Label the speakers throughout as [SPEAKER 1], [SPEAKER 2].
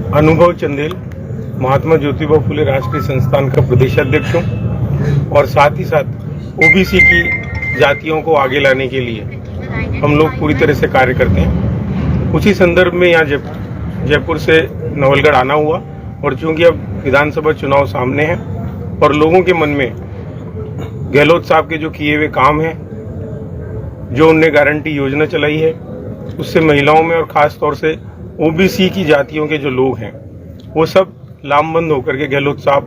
[SPEAKER 1] अनुभव चंदेल, महात्मा ज्योतिबा फुले राष्ट्रीय संस्थान का प्रदेशाध्यक्ष हूँ और साथ ही साथ ओबीसी की जातियों को आगे लाने के लिए हम लोग पूरी तरह से कार्य करते हैं। उसी संदर्भ में यहाँ जयपुर से नवलगढ़ आना हुआ और चूंकि अब विधानसभा चुनाव सामने है और लोगों के मन में गहलोत साहब के जो किए हुए काम हैं, जो उनने गारंटी योजना चलाई है, उससे महिलाओं में और ख़ास तौर से ओबीसी की जातियों के जो लोग हैं वो सब लामबंद होकर के गहलोत साहब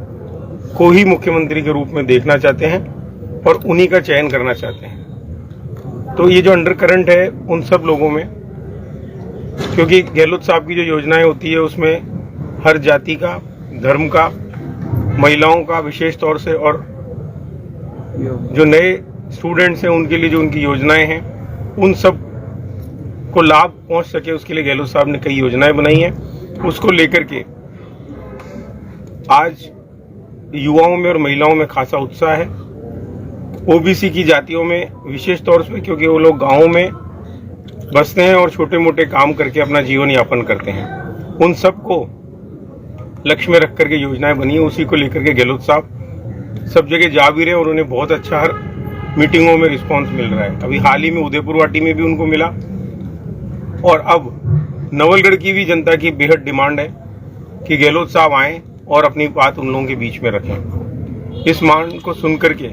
[SPEAKER 1] को ही मुख्यमंत्री के रूप में देखना चाहते हैं और उन्हीं का चयन करना चाहते हैं। तो ये जो अंडर करंट है उन सब लोगों में, क्योंकि गहलोत साहब की जो योजनाएं होती है उसमें हर जाति का, धर्म का, महिलाओं का विशेष तौर से, और जो नए स्टूडेंट्स हैं उनके लिए जो उनकी योजनाएं हैं उन सब को लाभ पहुंच सके उसके लिए गहलोत साहब ने कई योजनाएं बनाई हैं। उसको लेकर के आज युवाओं में और महिलाओं में खासा उत्साह है। ओबीसी की जातियों में विशेष तौर से, क्योंकि वो लोग गांवों में बसते हैं और छोटे मोटे काम करके अपना जीवन यापन करते हैं, उन सबको लक्ष्य में रख करके योजनाएं बनी है। उसी को लेकर के गहलोत साहब सब जगह जा भी रहे हैं और उन्हें बहुत अच्छा हर मीटिंगों में रिस्पांस मिल रहा है। अभी हाल ही में उदयपुर वाटी में भी उनको मिला और अब नवलगढ़ की भी जनता की बेहद डिमांड है कि गहलोत साहब आएं और अपनी बात उन लोगों के बीच में रखें। इस मांग को सुन करके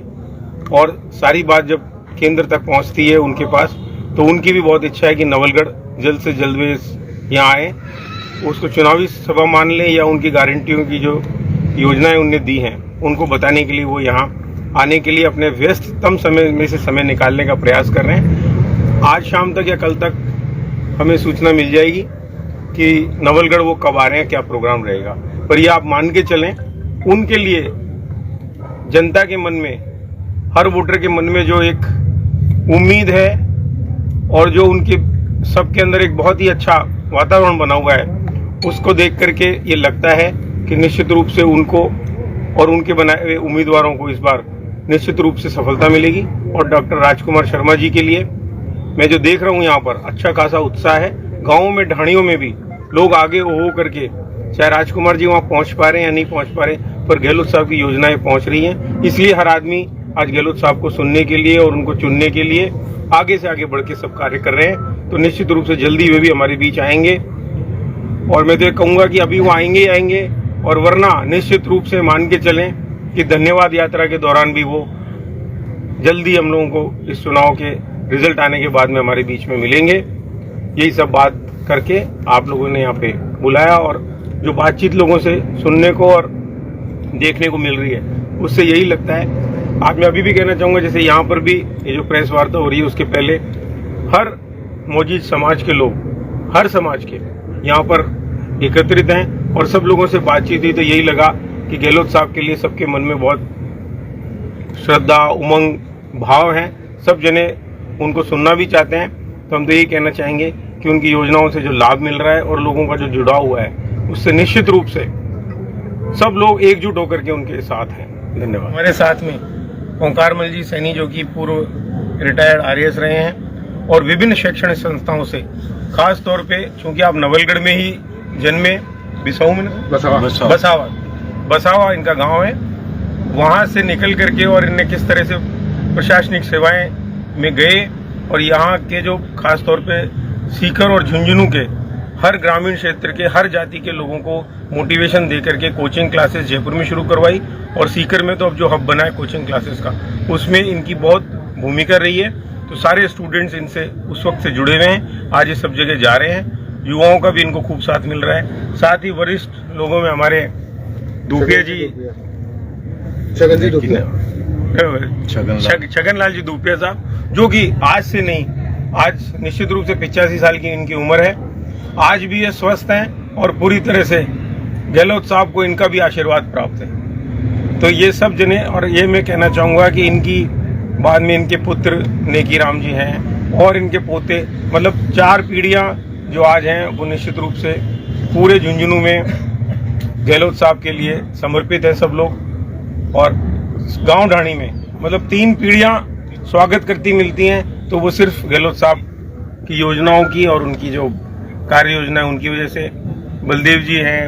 [SPEAKER 1] और सारी बात जब केंद्र तक पहुंचती है उनके पास, तो उनकी भी बहुत इच्छा है कि नवलगढ़ जल्द से जल्द वे यहाँ आए, उसको चुनावी सभा मान लें या उनकी गारंटियों की जो योजनाएं उनने दी हैं उनको बताने के लिए वो यहाँ आने के लिए अपने व्यस्ततम समय में से समय निकालने का प्रयास कर रहे हैं। आज शाम तक या कल तक हमें सूचना मिल जाएगी कि नवलगढ़ वो कब आ रहे हैं, क्या प्रोग्राम रहेगा। पर ये आप मान के चलें, उनके लिए जनता के मन में, हर वोटर के मन में जो एक उम्मीद है और जो उनके सबके अंदर एक बहुत ही अच्छा वातावरण बना हुआ है, उसको देख करके ये लगता है कि निश्चित रूप से उनको और उनके बनाए हुए उम्मीदवारों को इस बार निश्चित रूप से सफलता मिलेगी। और डॉक्टर राजकुमार शर्मा जी के लिए मैं जो देख रहा हूँ यहाँ पर अच्छा खासा उत्साह है। गाँवों में, ढाणियों में भी लोग आगे हो करके, चाहे राजकुमार जी वहाँ पहुँच पा रहे हैं या नहीं पहुँच पा रहे, पर गहलोत साहब की योजनाएं पहुँच रही हैं। इसलिए हर आदमी आज गहलोत साहब को सुनने के लिए और उनको चुनने के लिए आगे से आगे बढ़ के सब कार्य कर रहे हैं। तो निश्चित रूप से जल्दी वे भी हमारे बीच आएंगे और मैं तो ये कहूँगा कि अभी वो आएंगे ही आएंगे, और वरना निश्चित रूप से मान के चलें कि धन्यवाद यात्रा के दौरान भी वो जल्दी हम लोगों को इस चुनाव के रिजल्ट आने के बाद में हमारे बीच में मिलेंगे। यही सब बात करके आप लोगों ने यहाँ पे बुलाया और जो बातचीत लोगों से सुनने को और देखने को मिल रही है उससे यही लगता है। आज मैं अभी भी कहना चाहूँगा, जैसे यहाँ पर भी ये जो प्रेस वार्ता हो रही है उसके पहले हर मौजूद समाज के लोग, हर समाज के यहाँ पर एकत्रित हैं और सब लोगों से बातचीत हुई तो यही लगा कि गहलोत साहब के लिए सबके मन में बहुत श्रद्धा, उमंग, भाव है। सब जने उनको सुनना भी चाहते हैं। तो हम तो यही कहना चाहेंगे कि उनकी योजनाओं से जो लाभ मिल रहा है और लोगों का जो जुड़ाव हुआ है उससे निश्चित रूप से सब लोग एकजुट होकर के उनके साथ हैं। धन्यवाद। हमारे साथ में ओंकारमल जी सैनी, जो कि पूर्व रिटायर्ड आरएएस रहे हैं और विभिन्न शैक्षणिक संस्थाओं से, खास तौर पे चूंकि आप नवलगढ़ में ही जन्मे, बिसाऊ में बसावा इनका गांव है, वहां से निकल करके और इनने किस तरह से प्रशासनिक सेवाएं में गए और यहाँ के जो खास तौर पे सीकर और झुंझुनू के हर ग्रामीण क्षेत्र के हर जाति के लोगों को मोटिवेशन दे करके कोचिंग क्लासेस जयपुर में शुरू करवाई और सीकर में तो अब जो हब बना है कोचिंग क्लासेस का, उसमें इनकी बहुत भूमिका रही है। तो सारे स्टूडेंट्स इनसे उस वक्त से जुड़े हुए हैं, आज ये सब जगह जा रहे हैं। युवाओं का भी इनको खूब साथ मिल रहा है। साथ ही वरिष्ठ लोगों में हमारे दूपिया जी, छगन लाल जी दूपिया साहब, जो कि आज से नहीं, आज निश्चित रूप से 85 साल की इनकी उम्र है, आज भी ये स्वस्थ हैं और पूरी तरह से गहलोत साहब को इनका भी आशीर्वाद प्राप्त है। तो ये सब जने, और ये मैं कहना चाहूँगा कि इनकी बाद में इनके पुत्र नेकीराम जी हैं और इनके पोते, मतलब 4 पीढ़ियाँ जो आज हैं वो निश्चित रूप से पूरे झुंझुनू में गहलोत साहब के लिए समर्पित है सब लोग। और गांव ढाणी में मतलब 3 पीढ़ियाँ स्वागत करती मिलती हैं, तो वो सिर्फ गहलोत साहब की योजनाओं की और उनकी जो कार्य योजना है उनकी वजह से बलदेव जी हैं,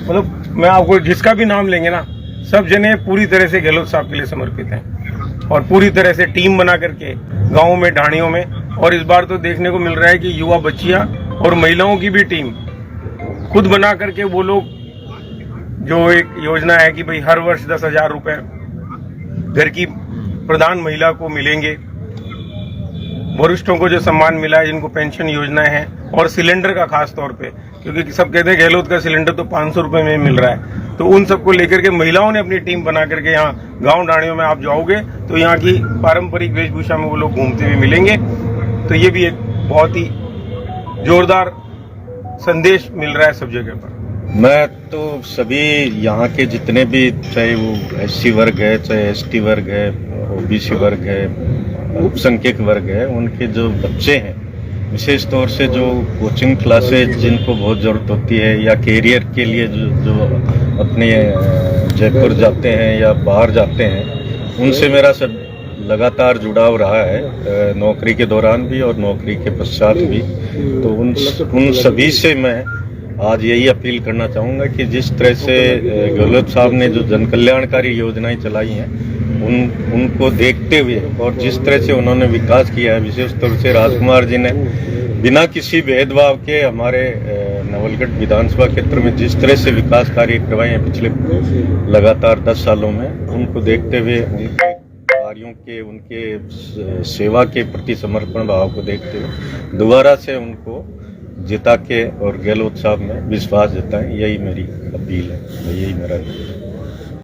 [SPEAKER 1] मतलब मैं आपको जिसका भी नाम लेंगे ना, सब जने पूरी तरह से गहलोत साहब के लिए समर्पित हैं और पूरी तरह से टीम बना करके गाँव में, ढाणियों में, और इस बार तो देखने को मिल रहा है कि युवा बच्चियां और महिलाओं की भी टीम खुद बना करके वो लोग, जो एक योजना है कि भाई हर वर्ष 10,000 रुपए घर की प्रधान महिला को मिलेंगे, वरिष्ठों को जो सम्मान मिला है, जिनको पेंशन योजनाएं हैं, और सिलेंडर का खास तौर पे, क्योंकि सब कहते हैं गहलोत का सिलेंडर तो 500 रुपए में मिल रहा है, तो उन सबको लेकर के महिलाओं ने अपनी टीम बना करके यहाँ गांव ढाणियों में आप जाओगे तो यहाँ की पारंपरिक वेशभूषा में वो लोग घूमते हुए मिलेंगे। तो ये भी एक बहुत ही जोरदार संदेश मिल रहा है सब जगह पर।
[SPEAKER 2] मैं तो सभी यहाँ के जितने भी, चाहे वो एससी वर्ग है, चाहे एसटी वर्ग है, ओबीसी वर्ग है, अल्पसंख्यक वर्ग है, उनके जो बच्चे हैं, विशेष तौर से जो कोचिंग क्लासेज जिनको बहुत ज़रूरत होती है या कैरियर के लिए जो अपने जयपुर जाते हैं या बाहर जाते हैं, उनसे मेरा सब लगातार जुड़ाव रहा है, नौकरी के दौरान भी और नौकरी के पश्चात भी। तो उन सभी से मैं आज यही अपील करना चाहूँगा कि जिस तरह से गहलोत साहब ने जो जन कल्याणकारी योजनाएं चलाई हैं, उनको देखते हुए और जिस तरह से उन्होंने विकास किया है, विशेष तौर से राजकुमार जी ने बिना किसी भेदभाव के हमारे नवलगढ़ विधानसभा क्षेत्र में जिस तरह से विकास कार्य करवाए हैं पिछले लगातार 10 सालों में, उनको देखते हुए, उनके कार्यों के, उनके सेवा के प्रति समर्पण भाव को देखते हुए दोबारा से उनको जिता के और गहलोत साहब में विश्वास जताएं, यही मेरी अपील है, यही मेरा